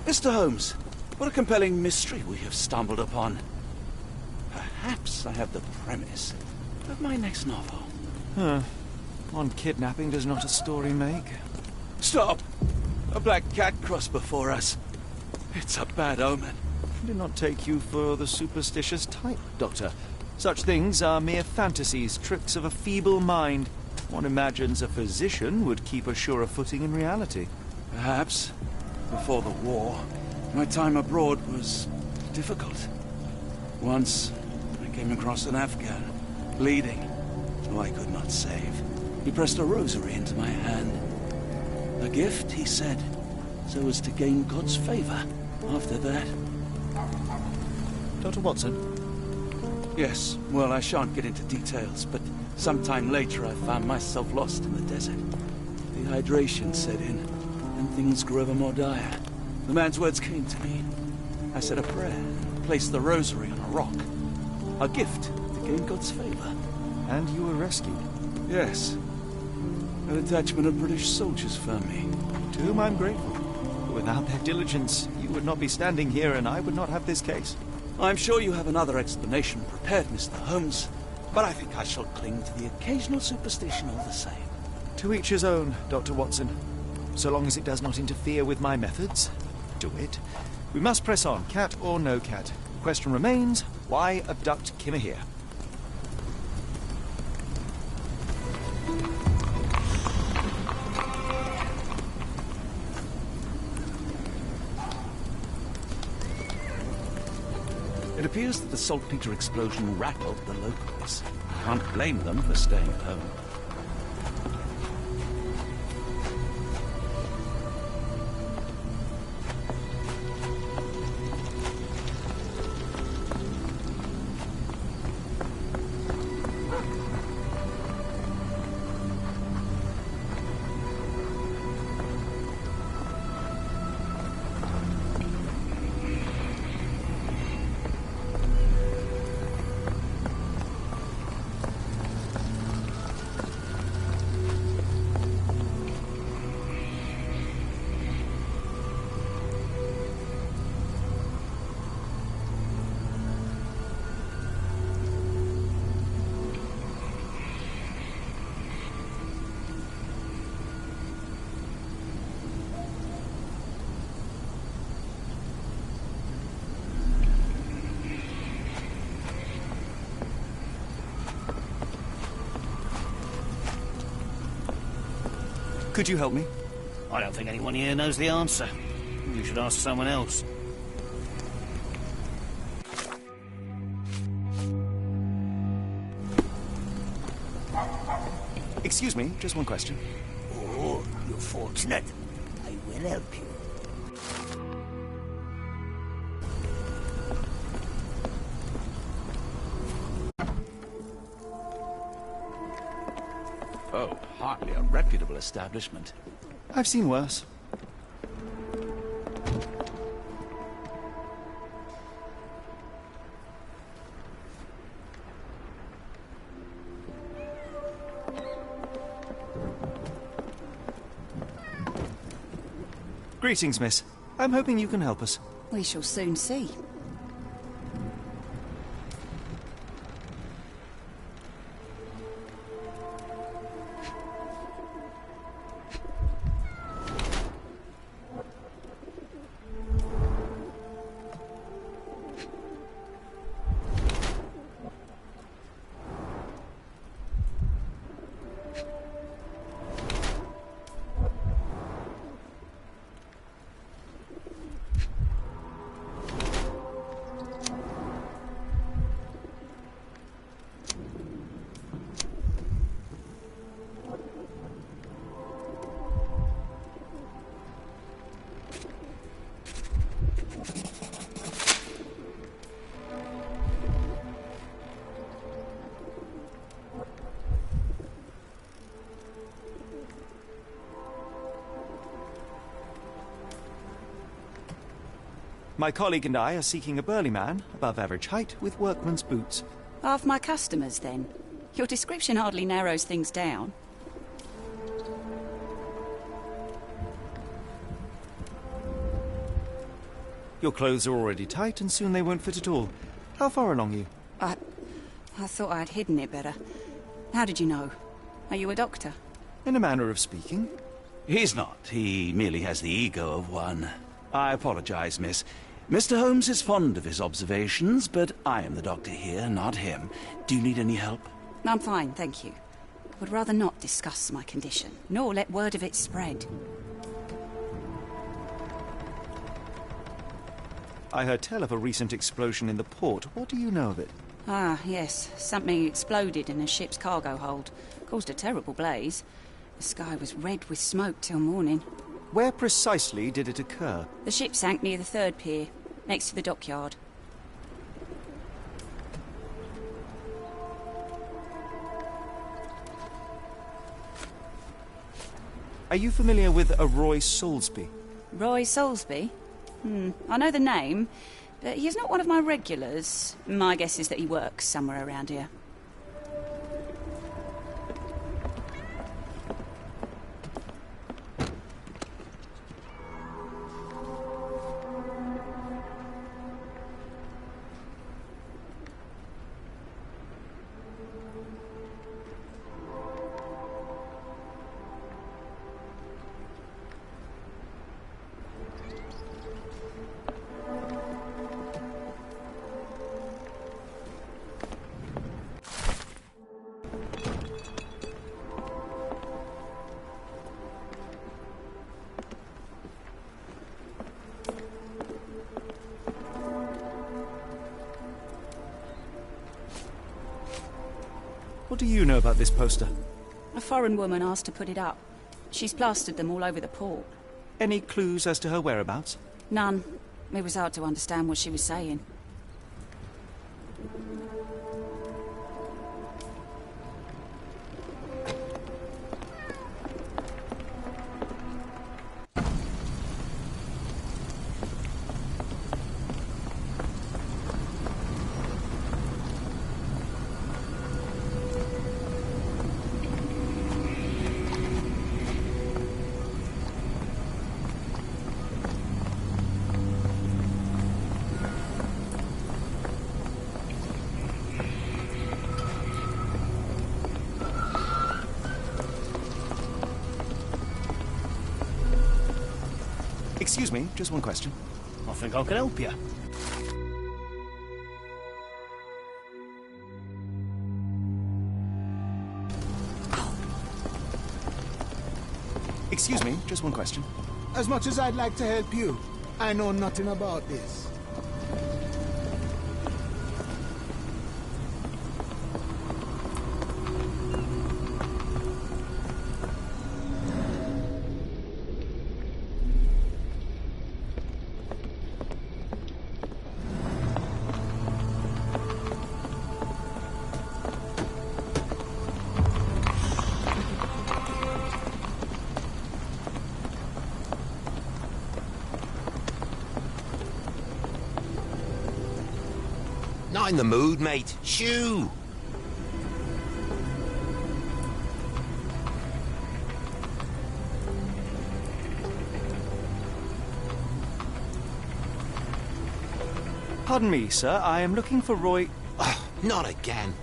Mr. Holmes, what a compelling mystery we have stumbled upon. Perhaps I have the premise of my next novel. One kidnapping does not a story make. Stop! A black cat crossed before us. It's a bad omen. I do not take you for the superstitious type, Doctor. Such things are mere fantasies, tricks of a feeble mind. One imagines a physician would keep a surer footing in reality. Perhaps. Before the war, my time abroad was difficult. Once, I came across an Afghan, bleeding, who I could not save. He pressed a rosary into my hand. A gift, he said, so as to gain God's favor. After that... Dr. Watson? Yes, well, I shan't get into details, but sometime later I found myself lost in the desert. Dehydration set in, and things grew ever more dire. The man's words came to me. I said a prayer and placed the rosary on a rock. A gift to gain God's favor. And you were rescued? Yes. A detachment of British soldiers found me. To whom I'm grateful. But without their diligence, you would not be standing here and I would not have this case. I'm sure you have another explanation prepared, Mr. Holmes, but I think I shall cling to the occasional superstition all the same. To each his own, Dr. Watson. So long as it does not interfere with my methods, do it. We must press on, cat or no cat. The question remains, why abduct Kimmer here? It appears that the saltpeter explosion rattled the locals. Can't blame them for staying at home. Could you help me? I don't think anyone here knows the answer. You should ask someone else. Excuse me, just one question. Oh, you're fortunate. I will help you. Oh, hardly a reputable establishment. I've seen worse. Greetings, miss. I'm hoping you can help us. We shall soon see. My colleague and I are seeking a burly man, above average height, with workman's boots. Half my customers, then. Your description hardly narrows things down. Your clothes are already tight, and soon they won't fit at all. How far along are you? I thought I'd hidden it better. How did you know? Are you a doctor? In a manner of speaking. He's not. He merely has the ego of one. I apologize, miss. Mr. Holmes is fond of his observations, but I am the doctor here, not him. Do you need any help? I'm fine, thank you. Would rather not discuss my condition, nor let word of it spread. I heard tell of a recent explosion in the port. What do you know of it? Ah, yes. Something exploded in a ship's cargo hold. Caused a terrible blaze. The sky was red with smoke till morning. Where precisely did it occur? The ship sank near the third pier, next to the dockyard. Are you familiar with a Roy Soulsby? Roy Soulsby? I know the name, but he's not one of my regulars. My guess is that he works somewhere around here. What do you know about this poster? A foreign woman asked to put it up. She's plastered them all over the port. Any clues as to her whereabouts? None. It was hard to understand what she was saying. Excuse me, just one question. I think I can help you. Excuse me, just one question. As much as I'd like to help you, I know nothing about this. Not in the mood, mate. Shoo! Pardon me, sir. I am looking for Roy... Oh, not again.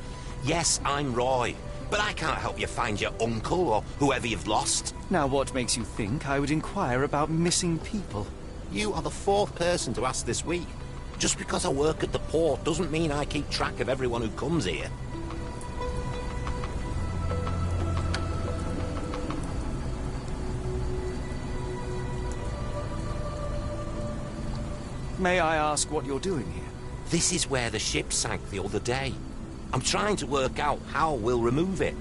Yes, I'm Roy. But I can't help you find your uncle or whoever you've lost. Now, what makes you think I would inquire about missing people? You are the fourth person to ask this week. Just because I work at the port doesn't mean I keep track of everyone who comes here. May I ask what you're doing here? This is where the ship sank the other day. I'm trying to work out how we'll remove it.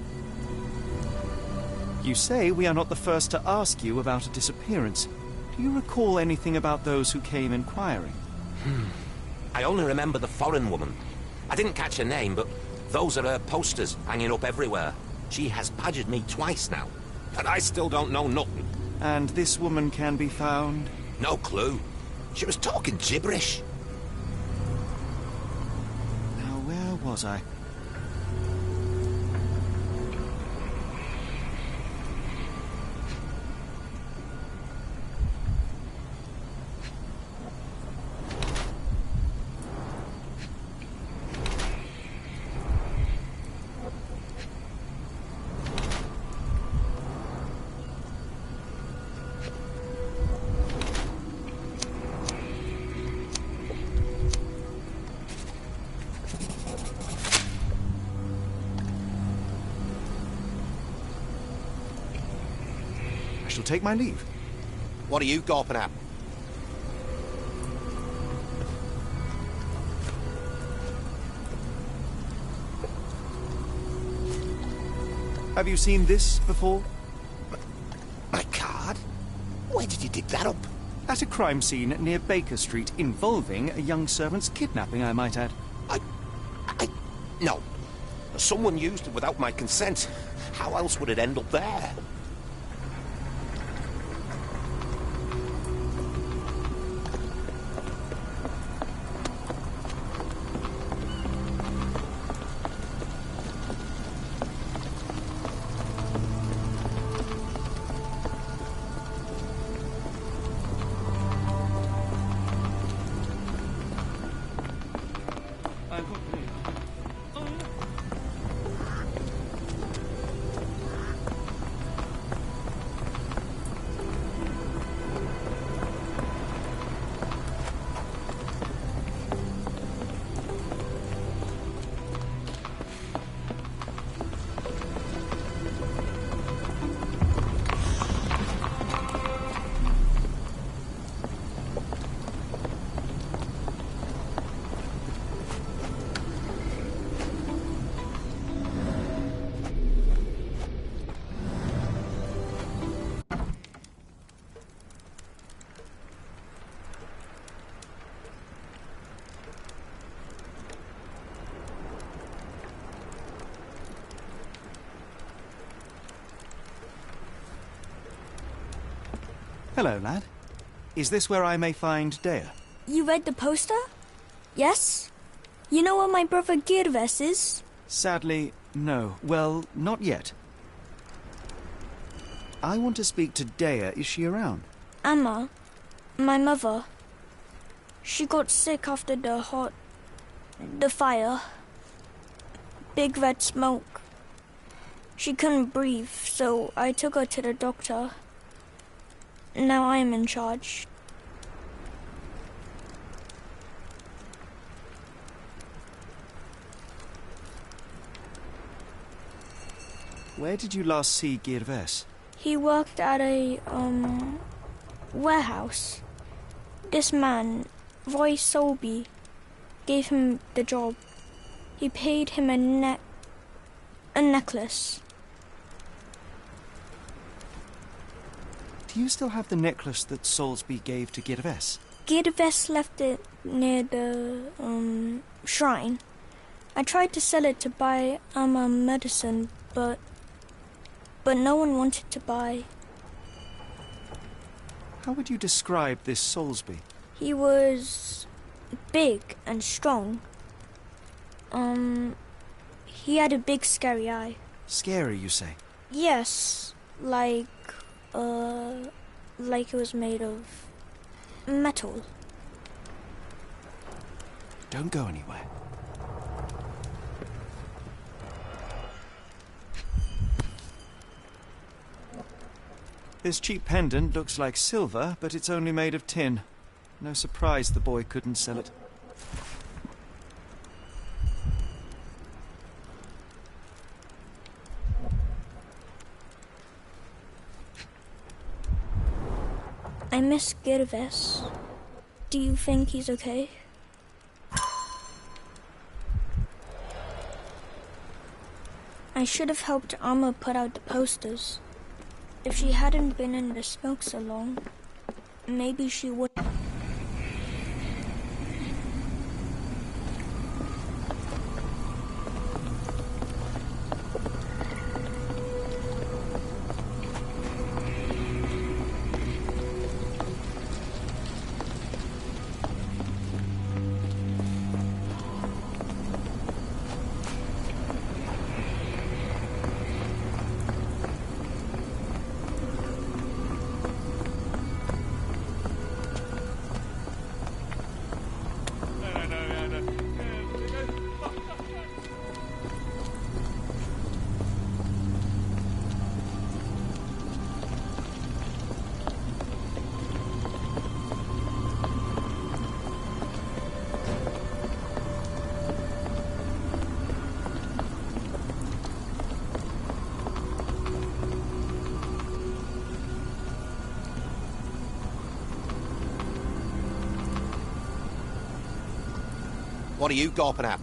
You say we are not the first to ask you about a disappearance. Do you recall anything about those who came inquiring? I only remember the foreign woman. I didn't catch her name, but those are her posters hanging up everywhere. She has badgered me twice now, and I still don't know nothing. And this woman can be found? No clue. She was talking gibberish. Now, where was I? shall take my leave. What are you gawping at? Have you seen this before? My card? Where did you dig that up? At a crime scene near Baker Street involving a young servant's kidnapping, I might add. No. Someone used it without my consent. How else would it end up there? Hello, lad. Is this where I may find Dea? You read the poster? Yes? You know where my brother Girves is? Sadly, no. Well, not yet. I want to speak to Dea. Is she around? Amma, my mother. She got sick after the fire. Big red smoke. She couldn't breathe, so I took her to the doctor. Now I am in charge. Where did you last see Girves? He worked at a, warehouse. This man, Roy Solby, gave him the job. He paid him a necklace. Do you still have the necklace that Soulsby gave to Girves? Girves left it near the, shrine. I tried to sell it to buy Amma medicine, but no one wanted to buy. How would you describe this Soulsby? He was big and strong. He had a big scary eye. Scary, you say? Yes, like it was made of metal. Don't go anywhere. This cheap pendant looks like silver, but it's only made of tin. No surprise the boy couldn't sell it. I miss Girves. Do you think he's okay? I should have helped Amma put out the posters. If she hadn't been in the smoke so long, maybe she would... What are you gawping at?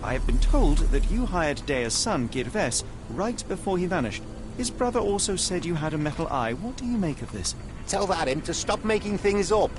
I have been told that you hired Dea's son, Girves, right before he vanished. His brother also said you had a metal eye. What do you make of this? Tell that him to stop making things up.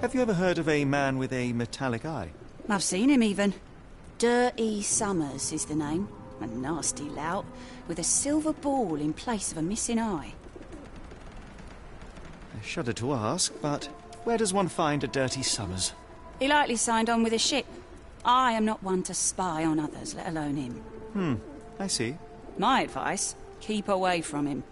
Have you ever heard of a man with a metallic eye? I've seen him even. Dirty Summers is the name. A nasty lout, with a silver ball in place of a missing eye. I shudder to ask, but where does one find a Dirty Summers? He likely signed on with a ship. I am not one to spy on others, let alone him. I see. My advice, keep away from him.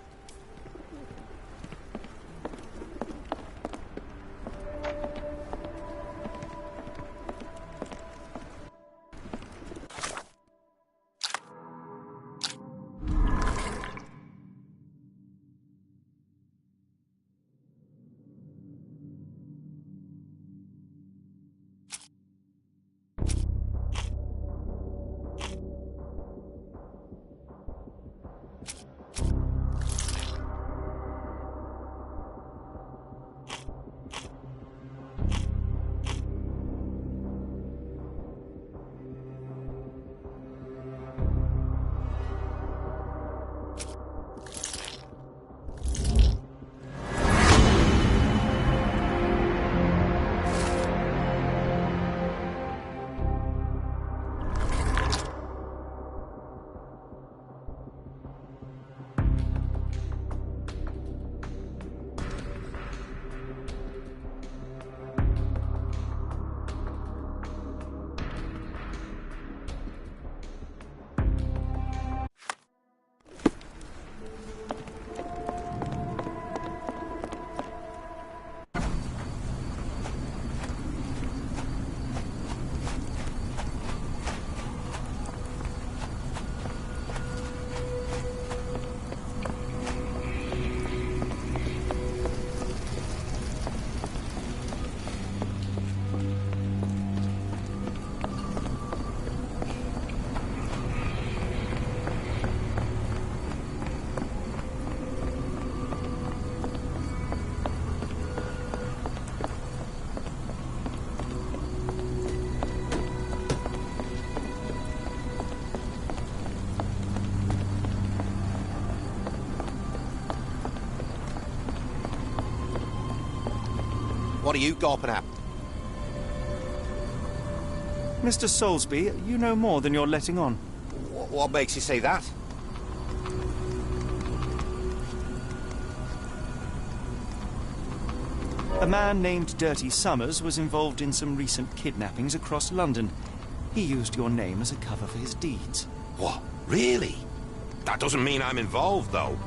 What are you gawping at? Mr. Soulsby, you know more than you're letting on. What makes you say that? A man named Dirty Summers was involved in some recent kidnappings across London. He used your name as a cover for his deeds. What? Really? That doesn't mean I'm involved, though.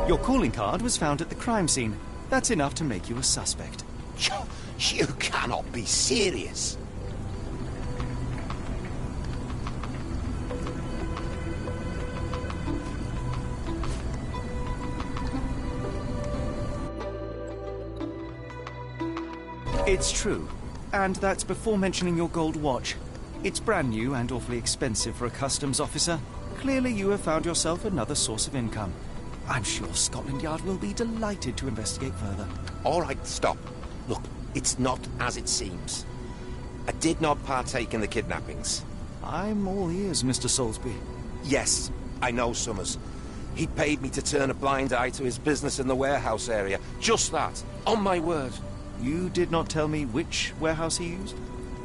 Your calling card was found at the crime scene. That's enough to make you a suspect. You cannot be serious. It's true. And that's before mentioning your gold watch. It's brand new and awfully expensive for a customs officer. Clearly you have found yourself another source of income. I'm sure Scotland Yard will be delighted to investigate further. All right, stop. Look, it's not as it seems. I did not partake in the kidnappings. I'm all ears, Mr. Soulsby. Yes, I know Summers. He paid me to turn a blind eye to his business in the warehouse area. Just that. On my word. You did not tell me which warehouse he used?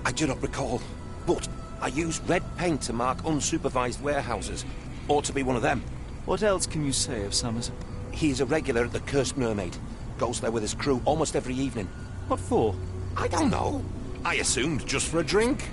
I do not recall. But I used red paint to mark unsupervised warehouses. Ought to be one of them. What else can you say of Summers? He's a regular at the Cursed Mermaid. Goes there with his crew almost every evening. What for? I don't know. I assumed just for a drink.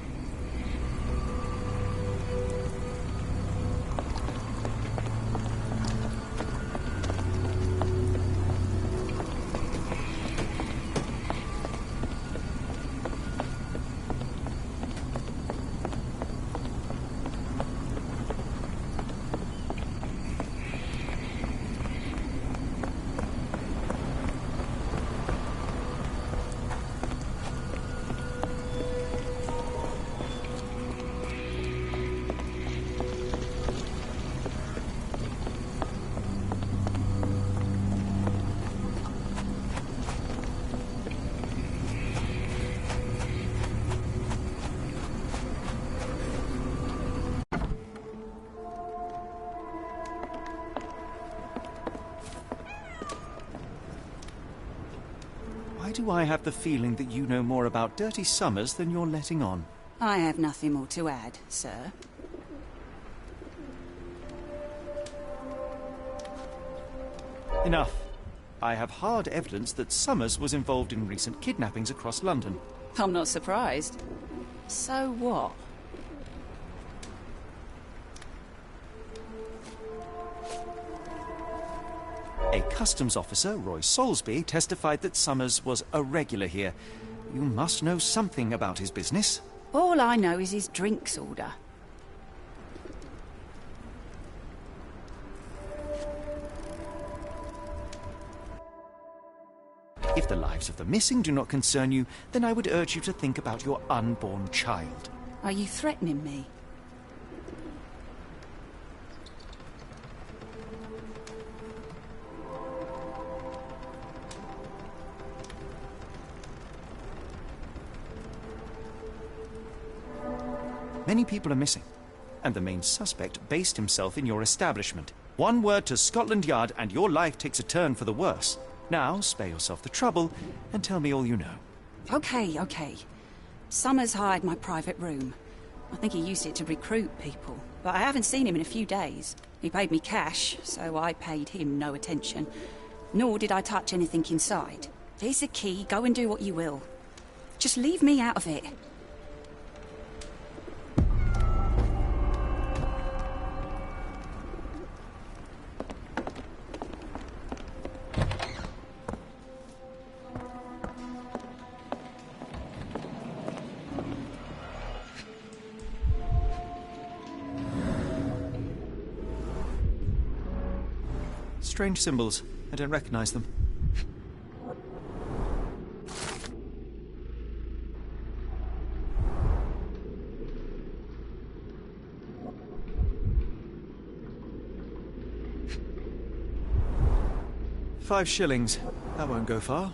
Why do I have the feeling that you know more about Dirty Summers than you're letting on? I have nothing more to add, sir. Enough. I have hard evidence that Summers was involved in recent kidnappings across London. I'm not surprised. So what? A customs officer, Roy Soulsby, testified that Summers was a regular here. You must know something about his business. All I know is his drinks order. If the lives of the missing do not concern you, then I would urge you to think about your unborn child. Are you threatening me? Many people are missing, and the main suspect based himself in your establishment. One word to Scotland Yard and your life takes a turn for the worse. Now, spare yourself the trouble and tell me all you know. Okay. Summers hired my private room. I think he used it to recruit people, but I haven't seen him in a few days. He paid me cash, so I paid him no attention. Nor did I touch anything inside. Here's the key, go and do what you will. Just leave me out of it. Strange symbols. I don't recognize them. £5. That won't go far.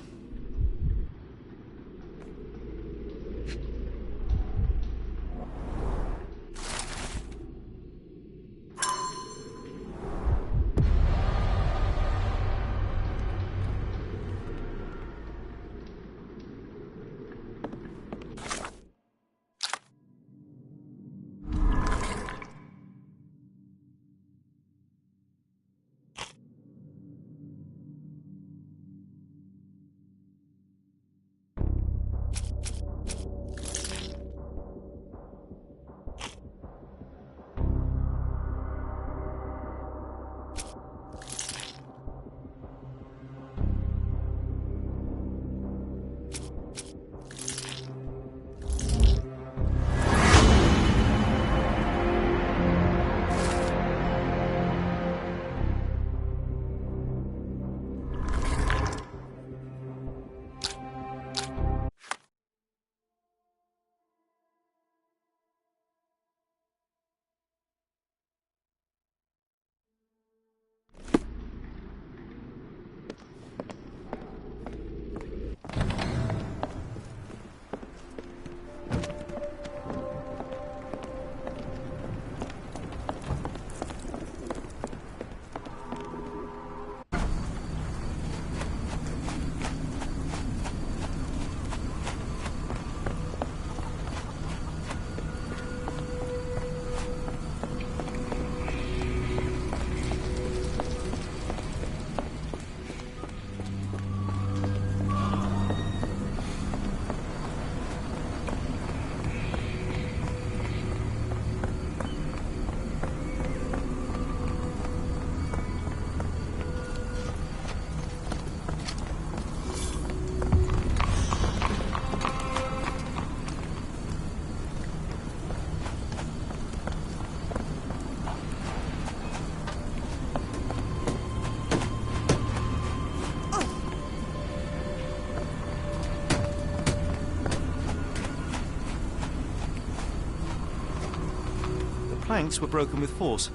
planks were broken with force.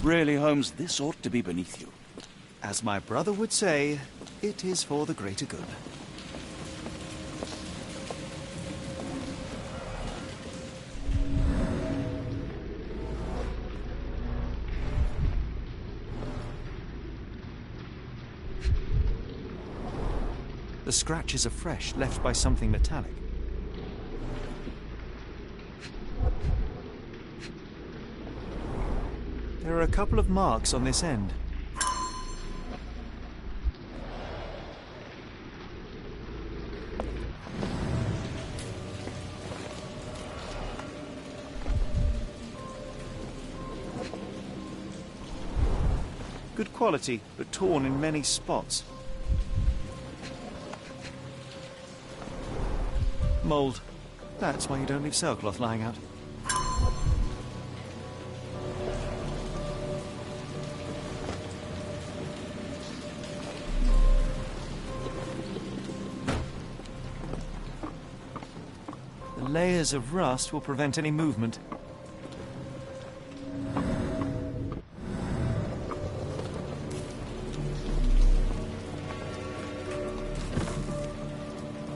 Really, Holmes, this ought to be beneath you. As my brother would say, it is for the greater good. The scratches are fresh, left by something metallic. There are a couple of marks on this end. Good quality, but torn in many spots. Mold. That's why you don't leave sailcloth lying out. The layers of rust will prevent any movement.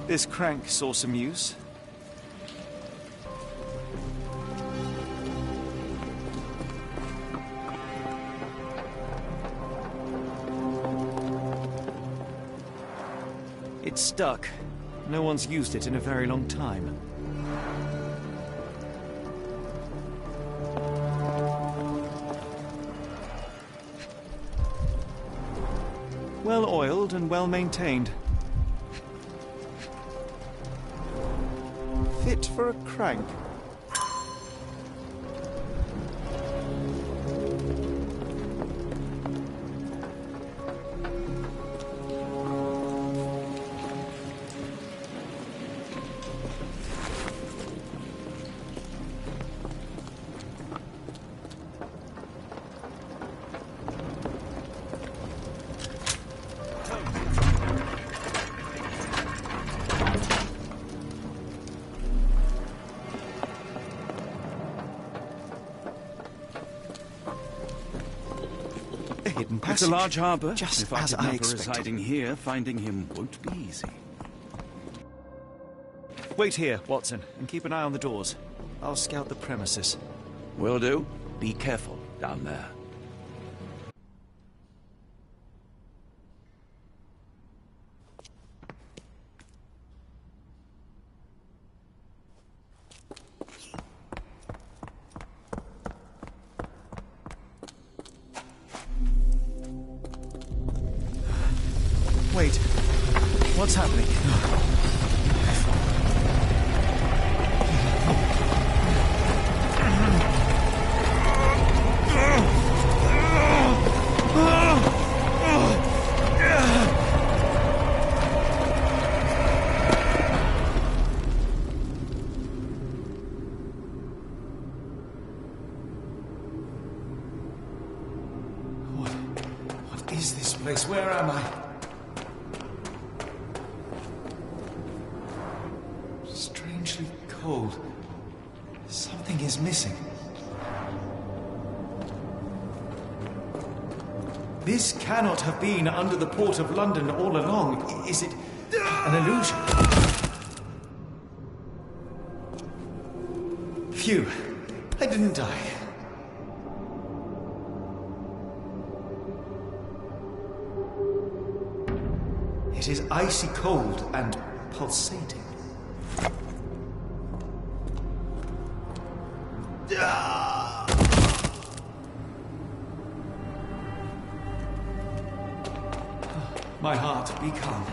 This crank saw some use. It's stuck. No one's used it in a very long time. Well oiled and well maintained. Fit for a crank. Hidden passage. It's a large harbour. Just if I as could I never expected. residing here, finding him won't be easy. Wait here, Watson, and keep an eye on the doors. I'll scout the premises. Will do. Be careful down there. Wait. What's happening? What is this place? Where am I? Strangely cold. Something is missing. This cannot have been under the port of London all along. Is it an illusion? Phew. I didn't die. It is icy cold and pulsating. My heart, be calm.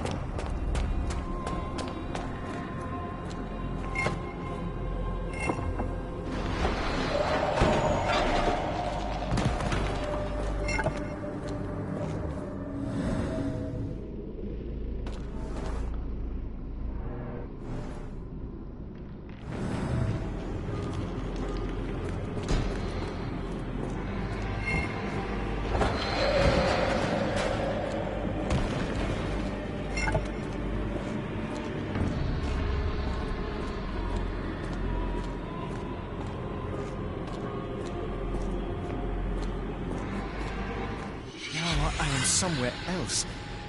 Somewhere else.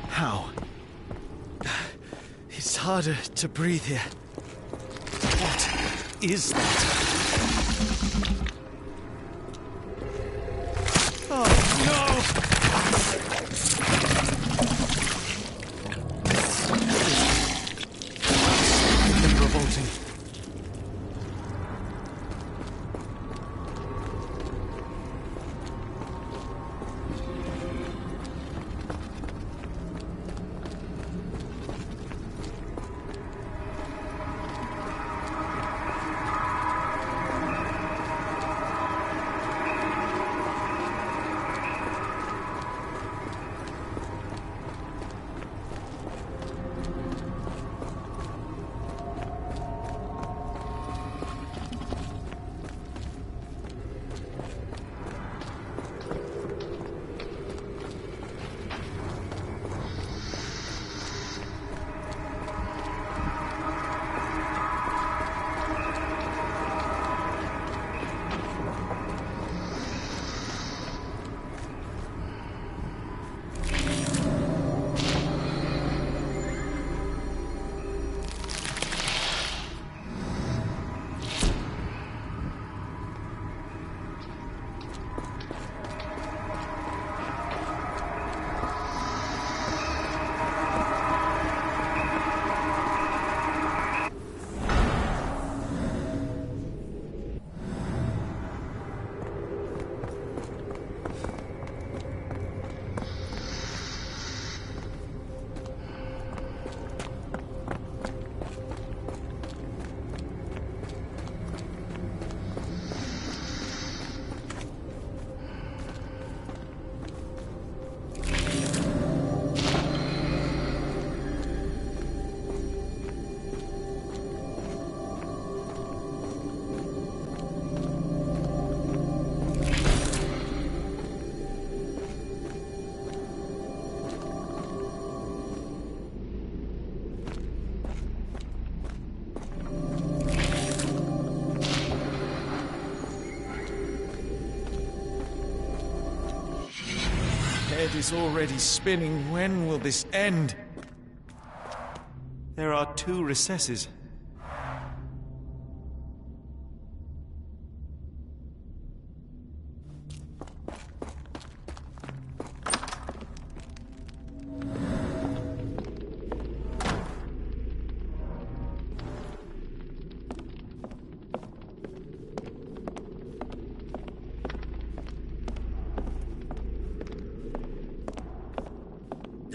How? It's harder to breathe here. What is that? Oh, no! It's revolting. Head is already spinning. When will this end? There are 2 recesses.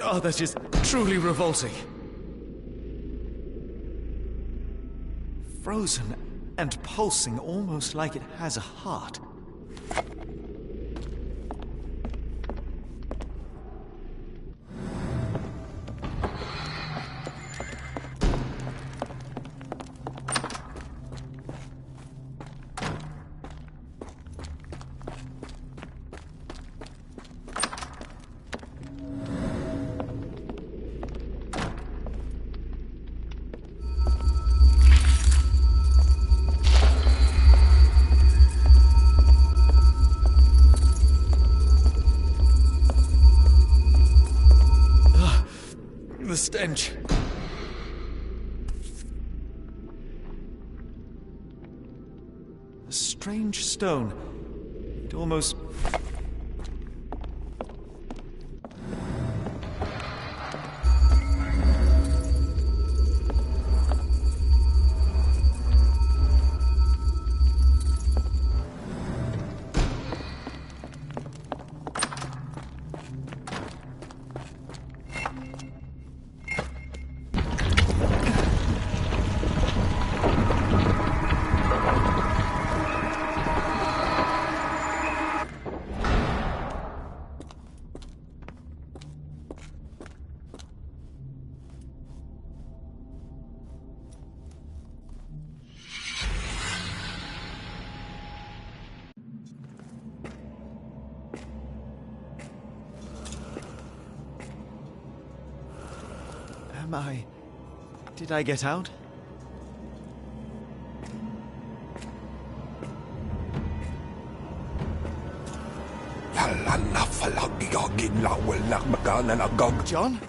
Oh, that is truly revolting. Frozen and pulsing, almost like it has a heart. The stench. A strange stone. It almost... Did I get out? John?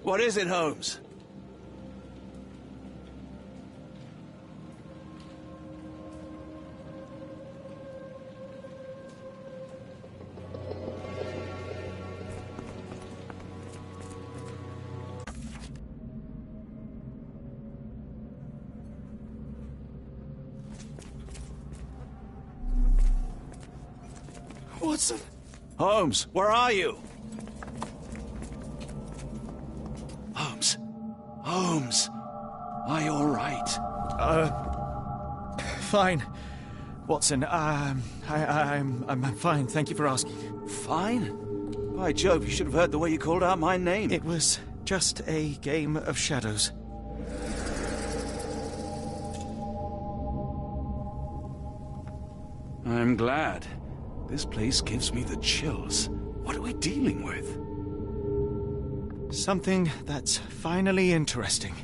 What is it, Holmes? Watson! Holmes, where are you? Holmes. Holmes. Are you all right? Fine. Watson, I'm fine, thank you for asking. Fine? By Jove, you should have heard the way you called out my name. It was just a game of shadows. I'm glad. This place gives me the chills. What are we dealing with? Something that's finally interesting.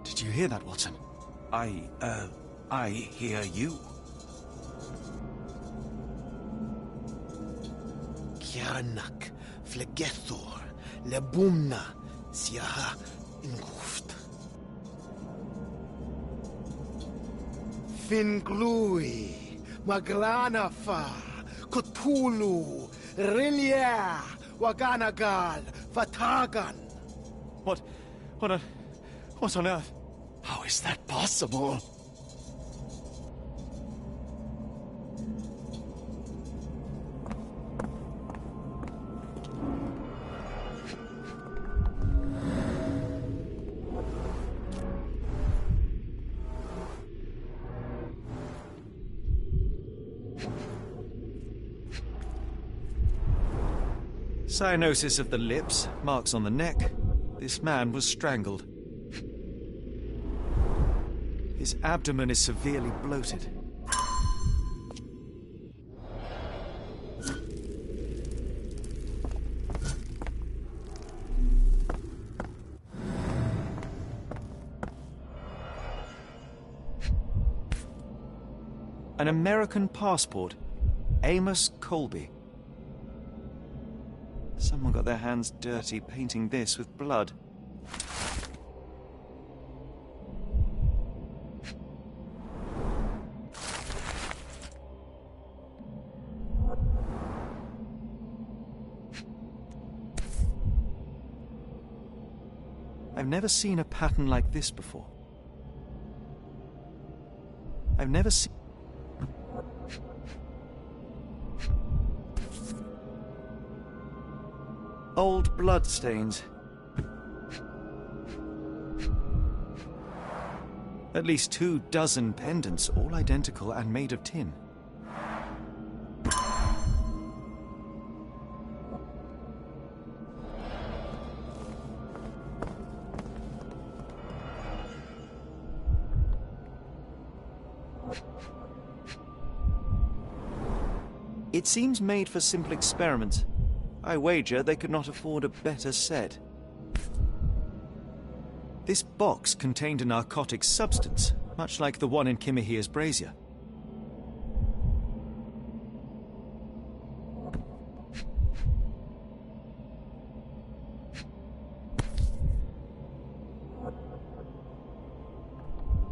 Did you hear that, Watson? I hear you. Kianak, Flegethor, Lebumna, Siaha, Inguft. Finglui, Maglanafa, Cthulhu, Rilia, Waganagal, Vatagan. What on earth? How is that possible? Cyanosis of the lips, marks on the neck. This man was strangled. His abdomen is severely bloated. An American passport. Amos Colby. Someone got their hands dirty painting this with blood. I've never seen a pattern like this before. I've never seen... Old blood stains. At least 24 pendants, all identical and made of tin. It seems made for simple experiments. I wager they could not afford a better set. This box contained a narcotic substance, much like the one in Kimihia's brazier.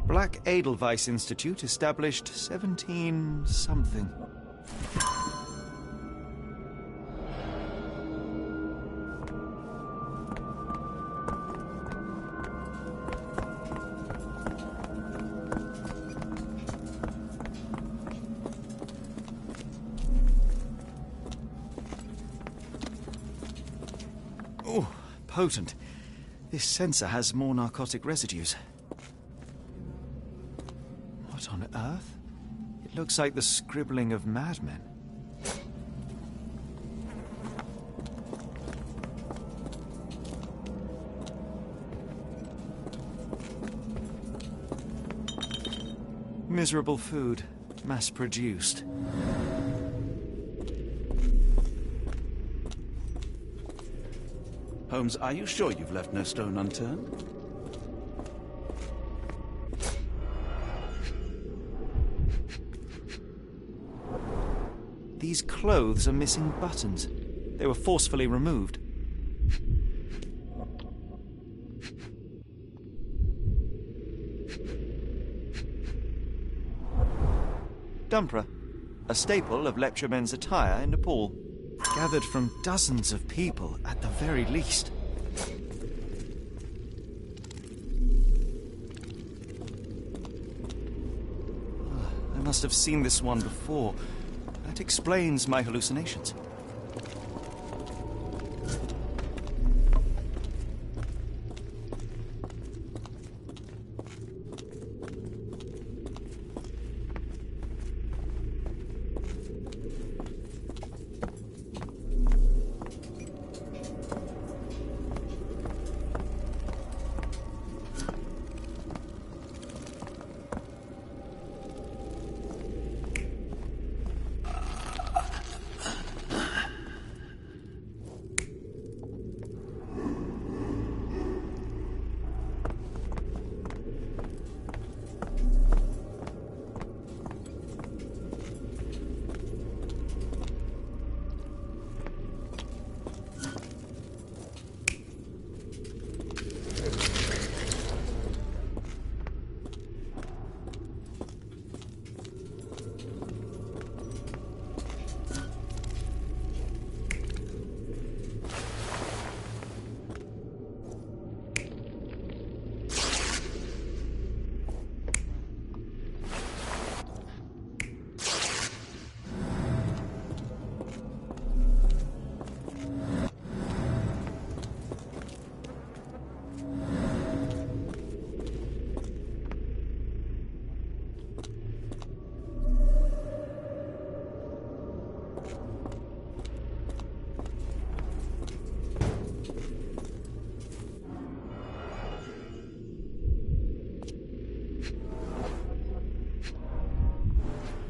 Black Edelweiss Institute established 17-something. Oh, potent. This sensor has more narcotic residues. What on earth? It looks like the scribbling of madmen. Miserable food, mass-produced. Holmes, are you sure you've left no stone unturned? These clothes are missing buttons. They were forcefully removed. Dumpra, a staple of lecturemen's attire in Nepal, gathered from dozens of people at the very least. I must have seen this one before. That explains my hallucinations.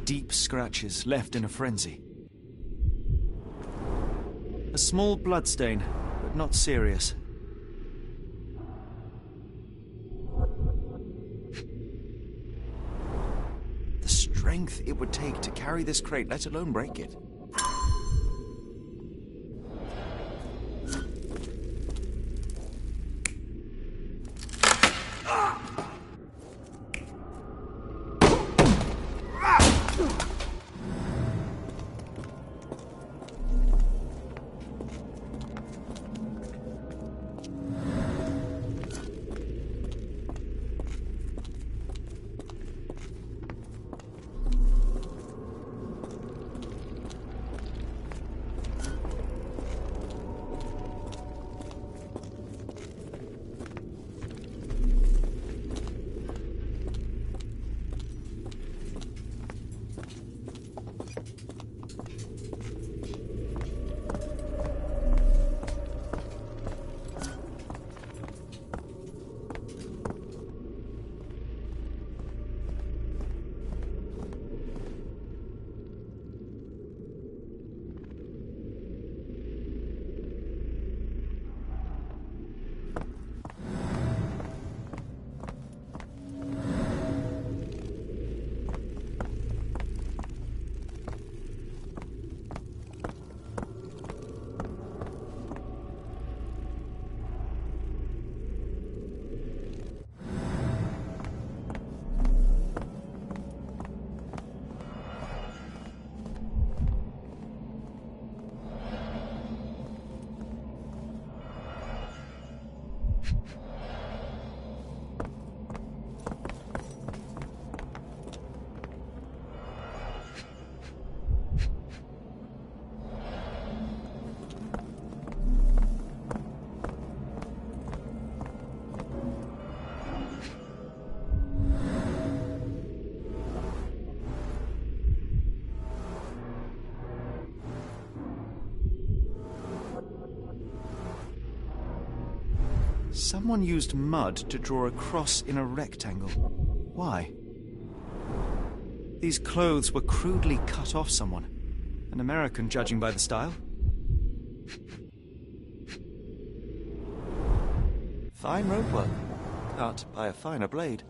Deep scratches left in a frenzy. A small bloodstain, but not serious. The strength it would take to carry this crate, let alone break it. Someone used mud to draw a cross in a rectangle. Why? These clothes were crudely cut off someone. An American, judging by the style. Fine rope work, cut by a finer blade.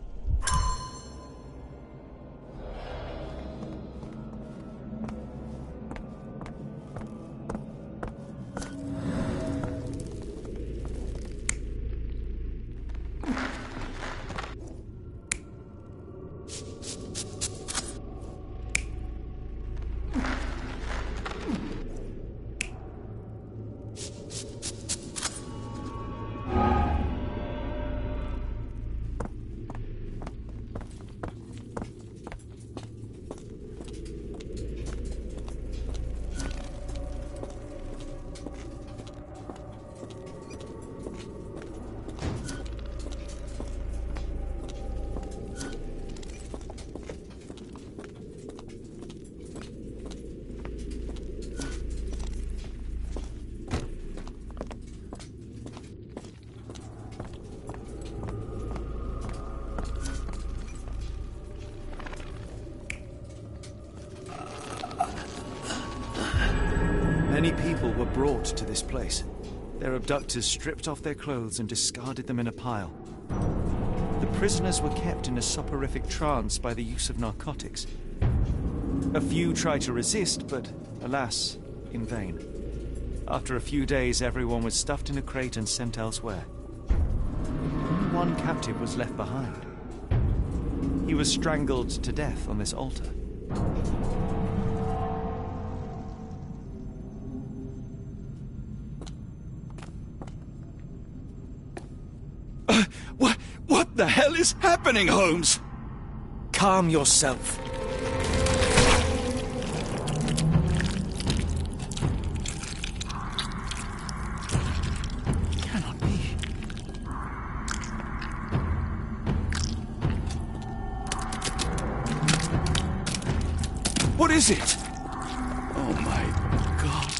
Many people were brought to this place. Their abductors stripped off their clothes and discarded them in a pile. The prisoners were kept in a soporific trance by the use of narcotics. A few tried to resist, but alas, in vain. After a few days, everyone was stuffed in a crate and sent elsewhere. Only one captive was left behind. He was strangled to death on this altar. What the hell is happening, Holmes? Calm yourself. Cannot be. What is it? Oh my God.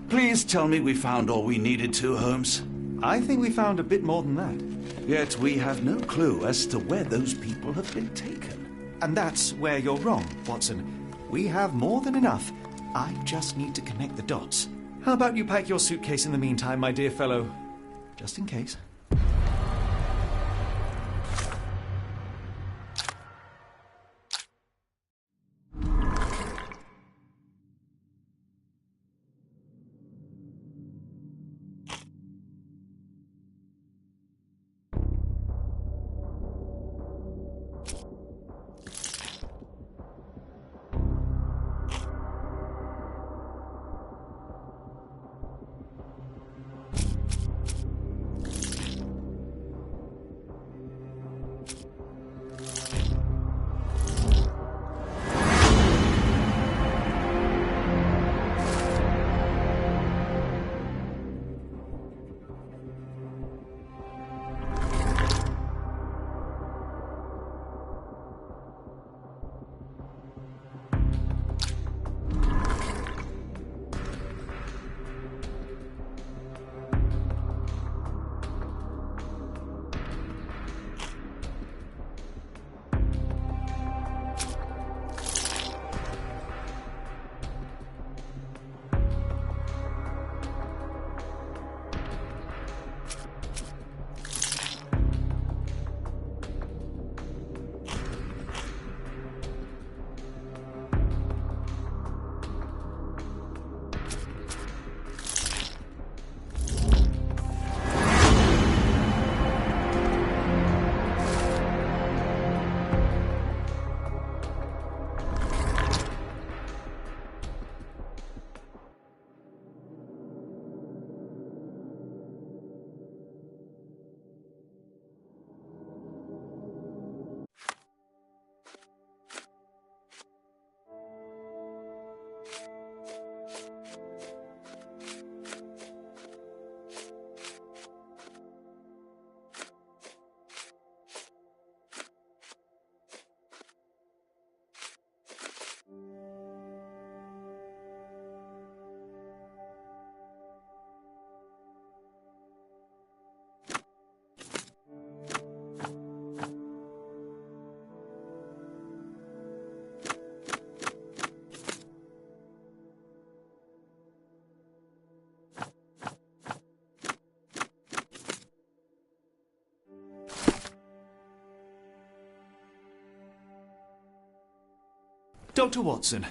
Please tell me we found all we needed to, Holmes. I think we found a bit more than that. Yet we have no clue as to where those people have been taken. And that's where you're wrong, Watson. We have more than enough. I just need to connect the dots. How about you pack your suitcase in the meantime, my dear fellow? Just in case. Dr. Watson,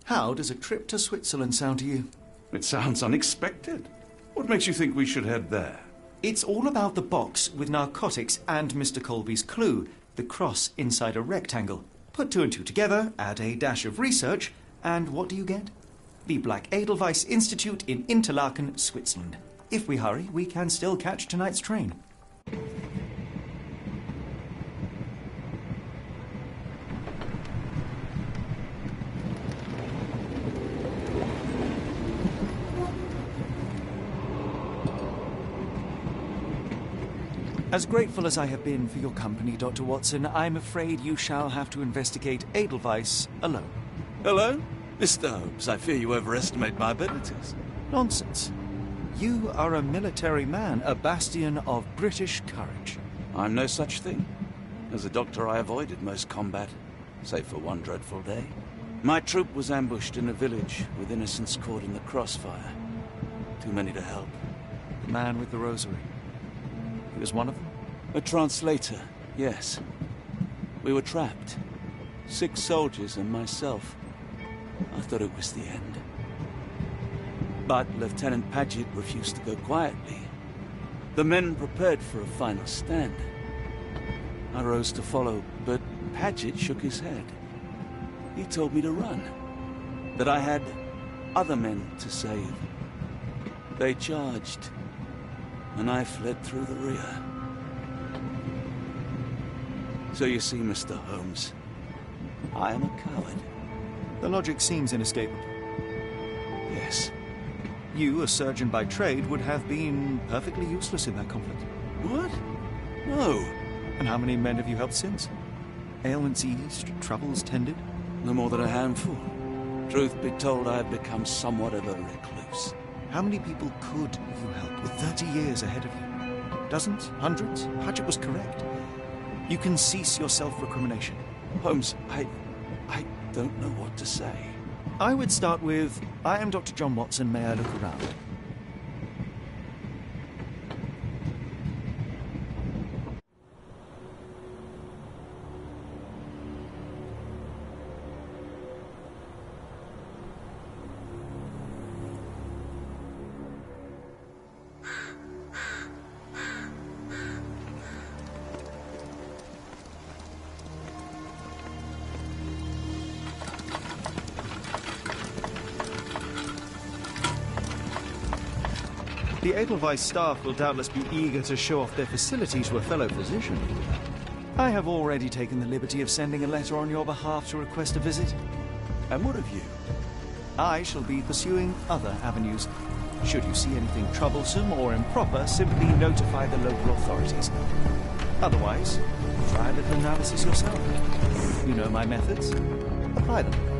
how does a trip to Switzerland sound to you? It sounds unexpected. What makes you think we should head there? It's all about the box with narcotics and Mr. Colby's clue, the cross inside a rectangle. Put two and two together, add a dash of research, and what do you get? The Black Edelweiss Institute in Interlaken, Switzerland. If we hurry, we can still catch tonight's train. As grateful as I have been for your company, Dr. Watson, I'm afraid you shall have to investigate Edelweiss alone. Hello? Mr. Holmes, I fear you overestimate my abilities. Nonsense. You are a military man, a bastion of British courage. I'm no such thing. As a doctor, I avoided most combat, save for one dreadful day. My troop was ambushed in a village with innocents caught in the crossfire. Too many to help. The man with the rosary. He was one of them? A translator, yes. We were trapped. 6 soldiers and myself. I thought it was the end. But Lieutenant Paget refused to go quietly. The men prepared for a final stand. I rose to follow, but Paget shook his head. He told me to run. That I had other men to save. They charged, and I fled through the rear. So you see, Mr. Holmes, I am a coward. The logic seems inescapable. Yes. You, a surgeon by trade, would have been perfectly useless in that conflict. What? No. And how many men have you helped since? Ailments eased, troubles tended? No more than a handful. Truth be told, I have become somewhat of a recluse. How many people could you help with 30 years ahead of you? Dozens? Hundreds? Paget was correct. You can cease your self-recrimination. Holmes, I don't know what to say. I would start with, I am Dr. John Watson, may I look around? The Edelweiss staff will doubtless be eager to show off their facilities to a fellow physician. I have already taken the liberty of sending a letter on your behalf to request a visit. And what of you? I shall be pursuing other avenues. Should you see anything troublesome or improper, simply notify the local authorities. Otherwise, try a little analysis yourself. You know my methods. Apply them.